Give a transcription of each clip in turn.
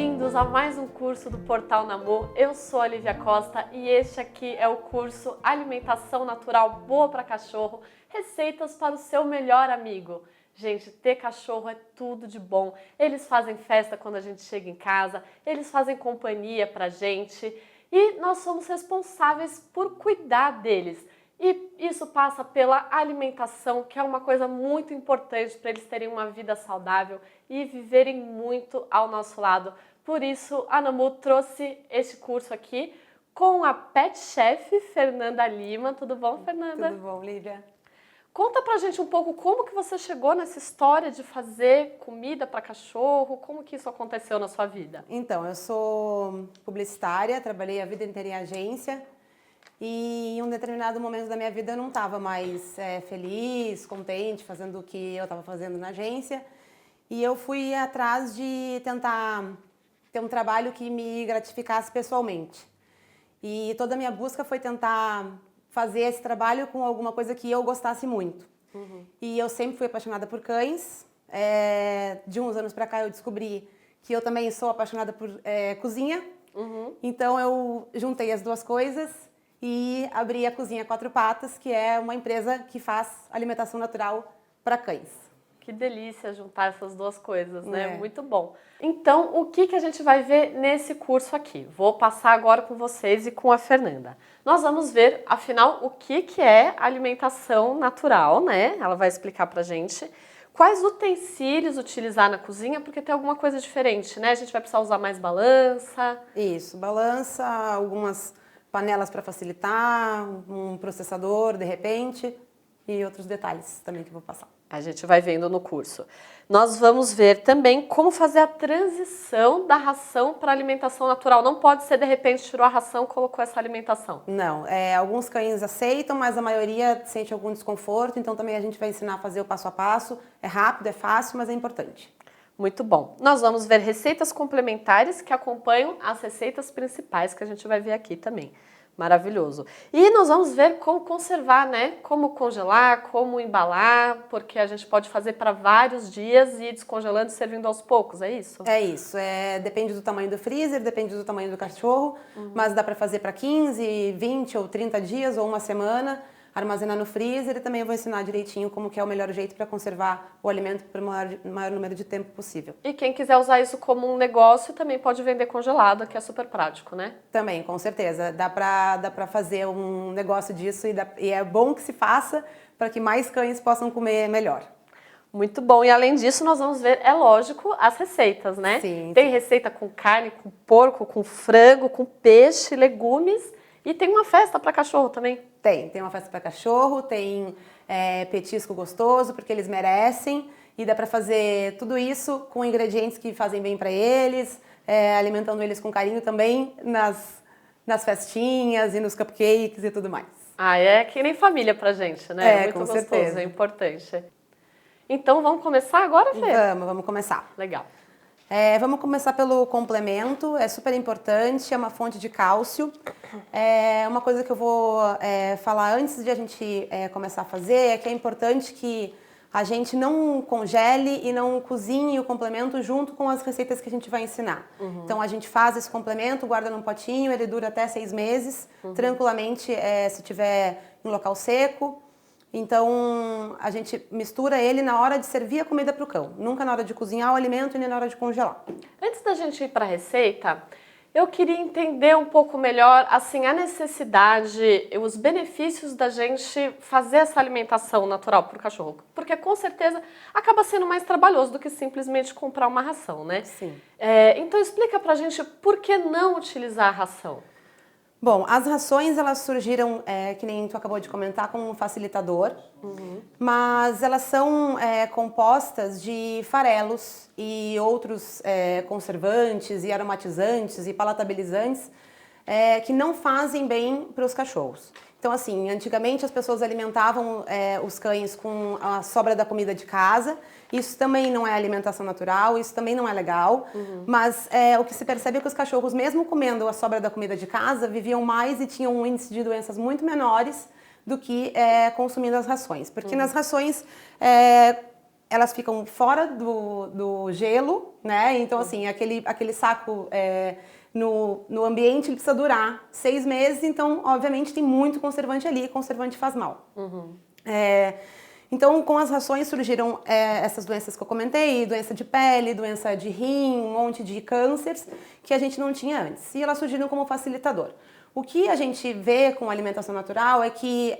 bem-vindos a mais um curso do Portal Namu. Eu sou a Lívia Costa e este aqui é o curso Alimentação Natural Boa para Cachorro, receitas para o seu melhor amigo. Gente, ter cachorro é tudo de bom. Eles fazem festa quando a gente chega em casa, eles fazem companhia pra gente e nós somos responsáveis por cuidar deles. E isso passa pela alimentação, que é uma coisa muito importante para eles terem uma vida saudável e viverem muito ao nosso lado. Por isso, a Namu trouxe este curso aqui com a Pet Chef Fernanda Lima. Tudo bom, Fernanda? Tudo bom, Lívia? Conta pra gente um pouco como que você chegou nessa história de fazer comida para cachorro, como que isso aconteceu na sua vida? Então, eu sou publicitária, trabalhei a vida inteira em agência e em um determinado momento da minha vida eu não estava mais feliz, contente, fazendo o que eu estava fazendo na agência e eu fui atrás de tentar ter um trabalho que me gratificasse pessoalmente. E toda a minha busca foi tentar fazer esse trabalho com alguma coisa que eu gostasse muito. E eu sempre fui apaixonada por cães. De uns anos pra cá eu descobri que eu também sou apaixonada por cozinha. Então eu juntei as duas coisas e abri a Cozinha Quatro Patas, que é uma empresa que faz alimentação natural para cães. Que delícia juntar essas duas coisas, né? Muito bom. Então, o que a gente vai ver nesse curso aqui? Vou passar agora com vocês e com a Fernanda. Nós vamos ver, afinal, o que é alimentação natural, né? Ela vai explicar pra gente quais utensílios utilizar na cozinha, porque tem alguma coisa diferente, né? A gente vai precisar usar mais balança. Isso, balança, algumas panelas para facilitar, um processador, de repente, e outros detalhes também que eu vou passar. A gente vai vendo no curso. Nós vamos ver também como fazer a transição da ração para alimentação natural. Não pode ser, de repente, tirou a ração e colocou essa alimentação. Não, alguns cães aceitam, mas a maioria sente algum desconforto, então também a gente vai ensinar a fazer o passo a passo. É rápido, é fácil, mas é importante. Muito bom. Nós vamos ver receitas complementares que acompanham as receitas principais que a gente vai ver aqui também. Maravilhoso. E nós vamos ver como conservar, né? Como congelar, como embalar, porque a gente pode fazer para vários dias e ir descongelando e servindo aos poucos, é isso? É isso. Depende do tamanho do freezer, depende do tamanho do cachorro, mas dá para fazer para 15, 20 ou 30 dias ou uma semana, armazenar no freezer e também eu vou ensinar direitinho como que é o melhor jeito para conservar o alimento por maior número de tempo possível. E quem quiser usar isso como um negócio também pode vender congelado, que é super prático, né? Também, com certeza. Dá pra fazer um negócio disso e é bom que se faça para que mais cães possam comer melhor. Muito bom. E além disso, nós vamos ver, é lógico, as receitas, né? Sim. Tem receita com carne, com porco, com frango, com peixe, legumes. E tem uma festa para cachorro também. Tem uma festa para cachorro, tem petisco gostoso, porque eles merecem. E dá para fazer tudo isso com ingredientes que fazem bem para eles, alimentando eles com carinho também nas festinhas e nos cupcakes e tudo mais. Ah, é que nem família pra gente, né? Muito com gostoso, certeza. é importante. Então vamos começar agora, Fê? Vamos começar. Legal. Vamos começar pelo complemento, é super importante, é uma fonte de cálcio. Uma coisa que eu vou falar antes de a gente começar a fazer é que é importante que a gente não congele e não cozinhe o complemento junto com as receitas que a gente vai ensinar. Então a gente faz esse complemento, guarda num potinho, ele dura até 6 meses, tranquilamente se tiver em local seco. Então, a gente mistura ele na hora de servir a comida para o cão, nunca na hora de cozinhar o alimento e nem na hora de congelar. Antes da gente ir para a receita, eu queria entender um pouco melhor assim, a necessidade, os benefícios da gente fazer essa alimentação natural para o cachorro. Porque com certeza acaba sendo mais trabalhoso do que simplesmente comprar uma ração, né? Sim. Então explica pra gente por que não utilizar a ração. Bom, as rações elas surgiram, que nem tu acabou de comentar, como um facilitador, mas elas são compostas de farelos e outros conservantes e aromatizantes e palatabilizantes que não fazem bem para os cachorros. Então, assim, antigamente as pessoas alimentavam os cães com a sobra da comida de casa. Isso também não é alimentação natural, isso também não é legal. Mas o que se percebe é que os cachorros, mesmo comendo a sobra da comida de casa, viviam mais e tinham um índice de doenças muito menores do que consumindo as rações. Porque nas rações elas ficam fora do gelo, né? Então, assim, aquele saco no ambiente ele precisa durar 6 meses, então, obviamente, tem muito conservante ali, e conservante faz mal. Então, com as rações surgiram essas doenças que eu comentei, doença de pele, doença de rim, um monte de cânceres que a gente não tinha antes. E elas surgiram como facilitador. O que a gente vê com a alimentação natural é que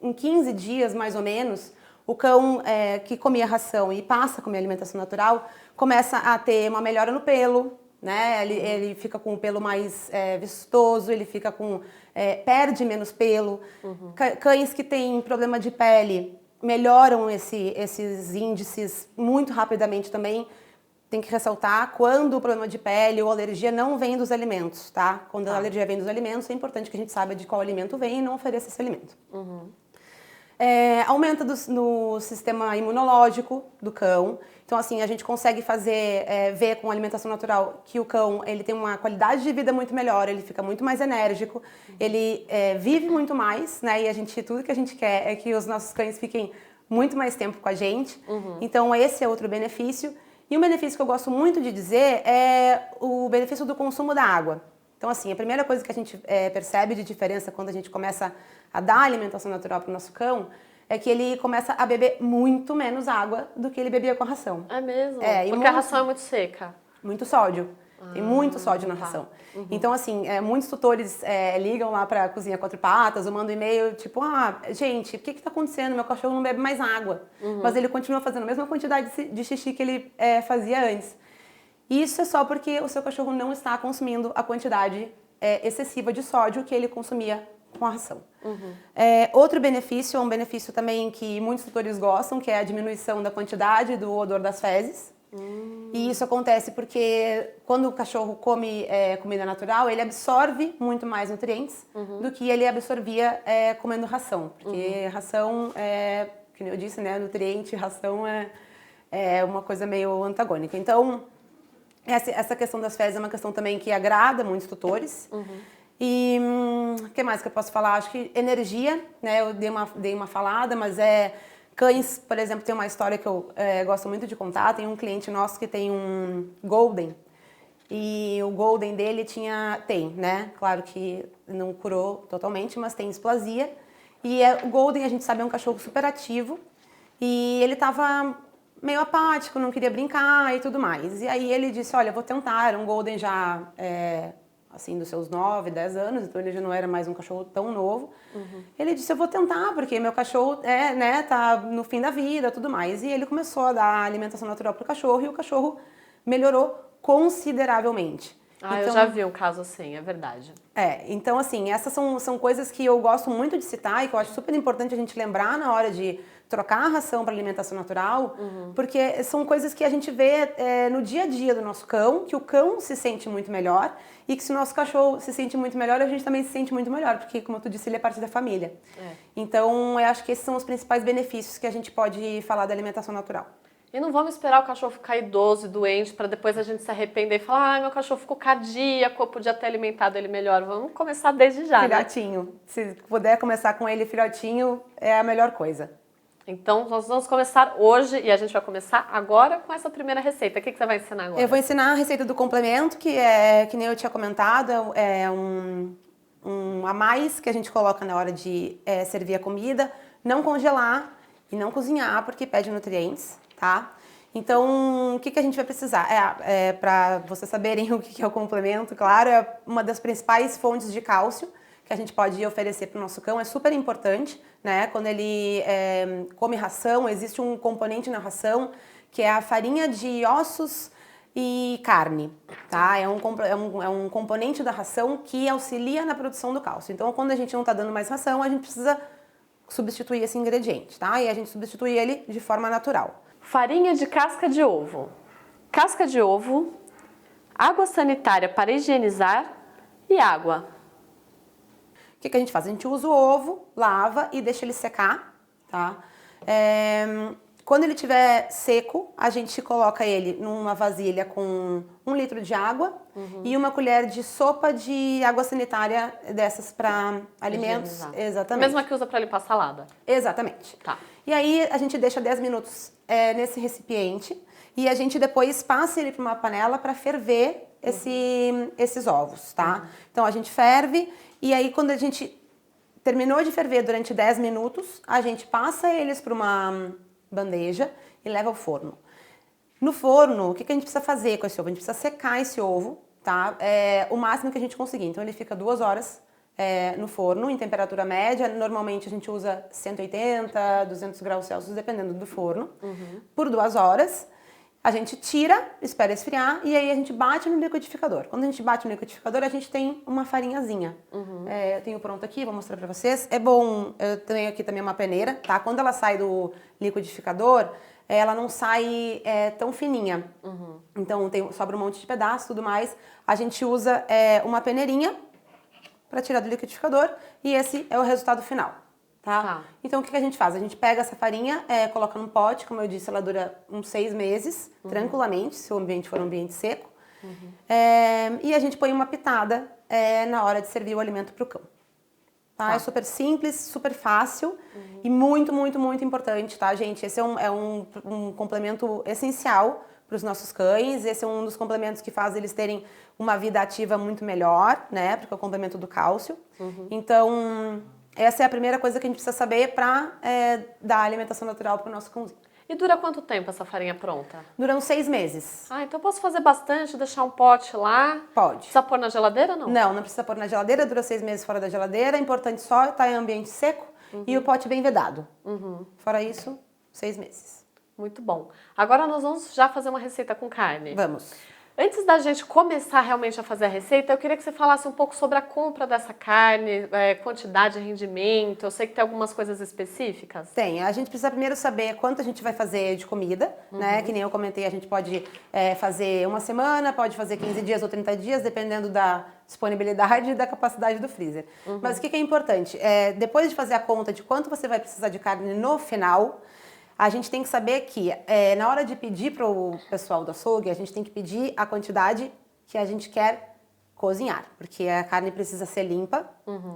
em 15 dias, mais ou menos, o cão que comia ração e passa a comer alimentação natural começa a ter uma melhora no pelo, né? Ele fica com o pelo mais vistoso, ele fica perde menos pelo. Cães que têm problema de pele melhoram esses índices muito rapidamente também. Tem que ressaltar, quando o problema de pele ou alergia não vem dos alimentos, tá? Quando a alergia vem dos alimentos, é importante que a gente saiba de qual alimento vem e não ofereça esse alimento. Aumenta no sistema imunológico do cão. Então, assim, a gente consegue ver com a alimentação natural que o cão ele tem uma qualidade de vida muito melhor, ele fica muito mais enérgico, ele vive muito mais, né? E tudo que a gente quer é que os nossos cães fiquem muito mais tempo com a gente. Então, esse é outro benefício. E um benefício que eu gosto muito de dizer é o benefício do consumo da água. Então, assim, a primeira coisa que a gente percebe de diferença quando a gente começa a dar alimentação natural para o nosso cão é que ele começa a beber muito menos água do que ele bebia com a ração. É mesmo? Porque a ração é muito seca. Muito sódio. Tem muito sódio na ração. Então, assim, muitos tutores ligam lá para a Cozinha Quatro Patas ou mandam e-mail, tipo, gente, o que está acontecendo? Meu cachorro não bebe mais água. Mas ele continua fazendo a mesma quantidade de xixi que ele fazia antes. Isso é só porque o seu cachorro não está consumindo a quantidade excessiva de sódio que ele consumia com a ração. Outro benefício é um benefício também que muitos tutores gostam, que é a diminuição da quantidade do odor das fezes. E isso acontece porque quando o cachorro come comida natural, ele absorve muito mais nutrientes do que ele absorvia comendo ração. Porque ração, como eu disse, né, nutriente, ração é uma coisa meio antagônica. Então, essa questão das fezes é uma questão também que agrada muitos tutores. E o que mais que eu posso falar? Acho que energia, né? Eu dei uma falada, mas cães, por exemplo, tem uma história que eu gosto muito de contar. Tem um cliente nosso que tem um Golden. E o Golden dele tem, né? Claro que não curou totalmente, mas tem displasia. E o Golden, a gente sabe, é um cachorro super ativo. E ele tava meio apático, não queria brincar e tudo mais. E aí ele disse, olha, vou tentar. Era um Golden já, assim, dos seus 9, 10 anos, então ele já não era mais um cachorro tão novo. Ele disse, eu vou tentar, porque meu cachorro, tá no fim da vida, tudo mais. E ele começou a dar alimentação natural pro cachorro e o cachorro melhorou consideravelmente. Então, eu já vi um caso assim, é verdade. Então, assim, essas são coisas que eu gosto muito de citar e que eu acho super importante a gente lembrar na hora de trocar a ração para alimentação natural, porque são coisas que a gente vê no dia a dia do nosso cão, que o cão se sente muito melhor e que se o nosso cachorro se sente muito melhor, a gente também se sente muito melhor, porque, como tu disse, ele é parte da família. Então, eu acho que esses são os principais benefícios que a gente pode falar da alimentação natural. E não vamos esperar o cachorro ficar idoso e doente para depois a gente se arrepender e falar, meu cachorro ficou cardíaco, eu podia ter alimentado ele melhor. Vamos começar desde já, filhotinho. Né? Se puder começar com ele filhotinho, é a melhor coisa. Então, nós vamos começar hoje e a gente vai começar agora com essa primeira receita. O que você vai ensinar agora? Eu vou ensinar a receita do complemento, que nem eu tinha comentado, é um a mais que a gente coloca na hora de servir a comida. Não congelar e não cozinhar, porque perde nutrientes. Tá? Então, o que a gente vai precisar? Para vocês saberem o que é o complemento, claro, é uma das principais fontes de cálcio que a gente pode oferecer para o nosso cão, é super importante, né? Quando ele come ração, existe um componente na ração que é a farinha de ossos e carne, tá? É um componente da ração que auxilia na produção do cálcio. Então, quando a gente não está dando mais ração, a gente precisa substituir esse ingrediente, tá? E a gente substitui ele de forma natural. Farinha de casca de ovo, água sanitária para higienizar e água. O que a gente faz? A gente usa o ovo, lava e deixa ele secar, tá? Quando ele estiver seco, a gente coloca ele numa vasilha com 1 litro de água e 1 colher de sopa de água sanitária dessas para alimentos. Higienizar. Exatamente. Mesma que usa para limpar salada. Exatamente. Tá. E aí a gente deixa 10 minutos nesse recipiente e a gente depois passa ele para uma panela para ferver esses ovos, tá? Então a gente ferve e aí quando a gente terminou de ferver durante 10 minutos, a gente passa eles para uma bandeja e leva ao forno. No forno, o que a gente precisa fazer com esse ovo? A gente precisa secar esse ovo, tá? O máximo que a gente conseguir. Então ele fica 2 horas no forno, em temperatura média. Normalmente a gente usa 180, 200 graus Celsius, dependendo do forno, por 2 horas. A gente tira, espera esfriar e aí a gente bate no liquidificador. Quando a gente bate no liquidificador, a gente tem uma farinhazinha. Eu tenho pronto aqui, vou mostrar pra vocês. É bom, eu tenho aqui também uma peneira, tá? Quando ela sai do liquidificador, ela não sai tão fininha. Então sobra um monte de pedaço e tudo mais. A gente usa uma peneirinha para tirar do liquidificador e esse é o resultado final. Tá? Então o que a gente faz? A gente pega essa farinha, coloca num pote, como eu disse, ela dura uns 6 meses, tranquilamente, se o ambiente for um ambiente seco. E a gente põe uma pitada na hora de servir o alimento para o cão. Tá? É super simples, super fácil e muito, muito, muito importante, tá, gente? Esse é um complemento essencial para os nossos cães. Esse é um dos complementos que faz eles terem uma vida ativa muito melhor, né? Porque é o complemento do cálcio. Então, essa é a primeira coisa que a gente precisa saber para dar alimentação natural para o nosso cãozinho. E dura quanto tempo essa farinha pronta? Dura uns 6 meses. Ah, então eu posso fazer bastante, deixar um pote lá? Pode. Precisa pôr na geladeira ou não? Não, não precisa pôr na geladeira, dura 6 meses fora da geladeira. É importante só estar em ambiente seco e o pote bem vedado. Fora isso, 6 meses. Muito bom. Agora nós vamos já fazer uma receita com carne. Vamos. Antes da gente começar realmente a fazer a receita, eu queria que você falasse um pouco sobre a compra dessa carne, quantidade, rendimento. Eu sei que tem algumas coisas específicas. Tem. A gente precisa primeiro saber quanto a gente vai fazer de comida, né? Que nem eu comentei, a gente pode fazer 1 semana, pode fazer 15 dias ou 30 dias, dependendo da disponibilidade e da capacidade do freezer. Mas o que é importante? Depois de fazer a conta de quanto você vai precisar de carne no final, a gente tem que saber que na hora de pedir para o pessoal do açougue, a gente tem que pedir a quantidade que a gente quer cozinhar, porque a carne precisa ser limpa.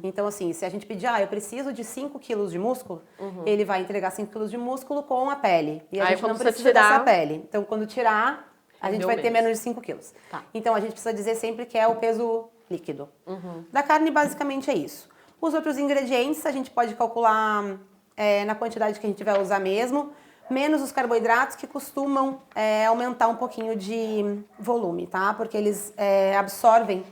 Então, assim, se a gente pedir, eu preciso de 5 quilos de músculo, ele vai entregar 5 quilos de músculo com a pele. E a gente não precisa dessa pele. Então, quando tirar, a gente vai ter menos de 5 quilos. Tá. Então, a gente precisa dizer sempre que é o peso líquido. Da carne, basicamente, é isso. Os outros ingredientes, a gente pode calcular na quantidade que a gente vai usar mesmo, menos os carboidratos que costumam aumentar um pouquinho de volume, tá? Porque eles absorvem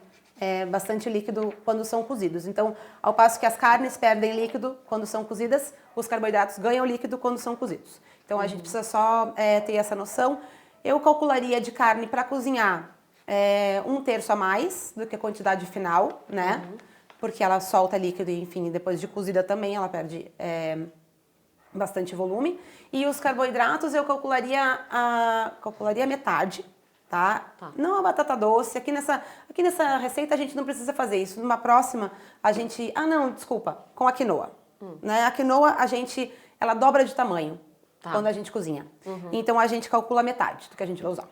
bastante líquido quando são cozidos. Então, ao passo que as carnes perdem líquido quando são cozidas, os carboidratos ganham líquido quando são cozidos. Então, a gente precisa só ter essa noção. Eu calcularia de carne para cozinhar 1/3 a mais do que a quantidade final, né? Porque ela solta líquido e, enfim, depois de cozida também ela perde bastante volume. E os carboidratos eu calcularia metade, tá? Não a batata doce. Aqui nessa receita a gente não precisa fazer isso. Numa próxima a gente... com a quinoa. Né? A quinoa ela dobra de tamanho quando a gente cozinha. Então a gente calcula metade do que a gente vai usar.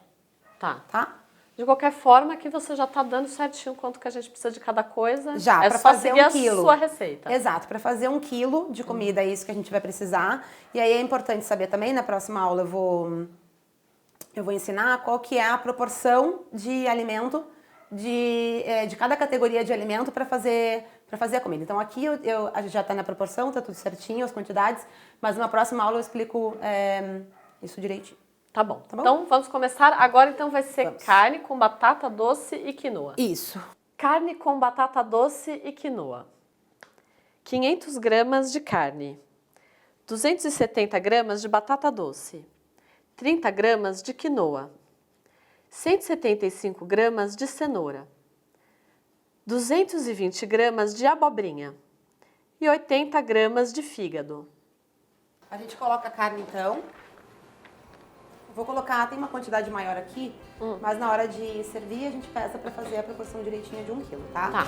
Tá? De qualquer forma, aqui você já está dando certinho quanto que a gente precisa de cada coisa. Já, para fazer um quilo. A sua receita. Exato, para fazer 1 quilo de comida é isso que a gente vai precisar. E aí é importante saber também, na próxima aula eu vou ensinar qual que é a proporção de alimento, de cada categoria de alimento para fazer a comida. Então aqui já está na proporção, está tudo certinho, as quantidades, mas na próxima aula eu explico isso direitinho. Tá bom. Então vamos começar. Agora então vai ser carne com batata doce e quinoa. Isso. Carne com batata doce e quinoa. 500 gramas de carne. 270 gramas de batata doce. 30 gramas de quinoa. 175 gramas de cenoura. 220 gramas de abobrinha. E 80 gramas de fígado. A gente coloca a carne então. Vou colocar, tem uma quantidade maior aqui, mas na hora de servir a gente pesa para fazer a proporção direitinha de 1 quilo, tá? Tá.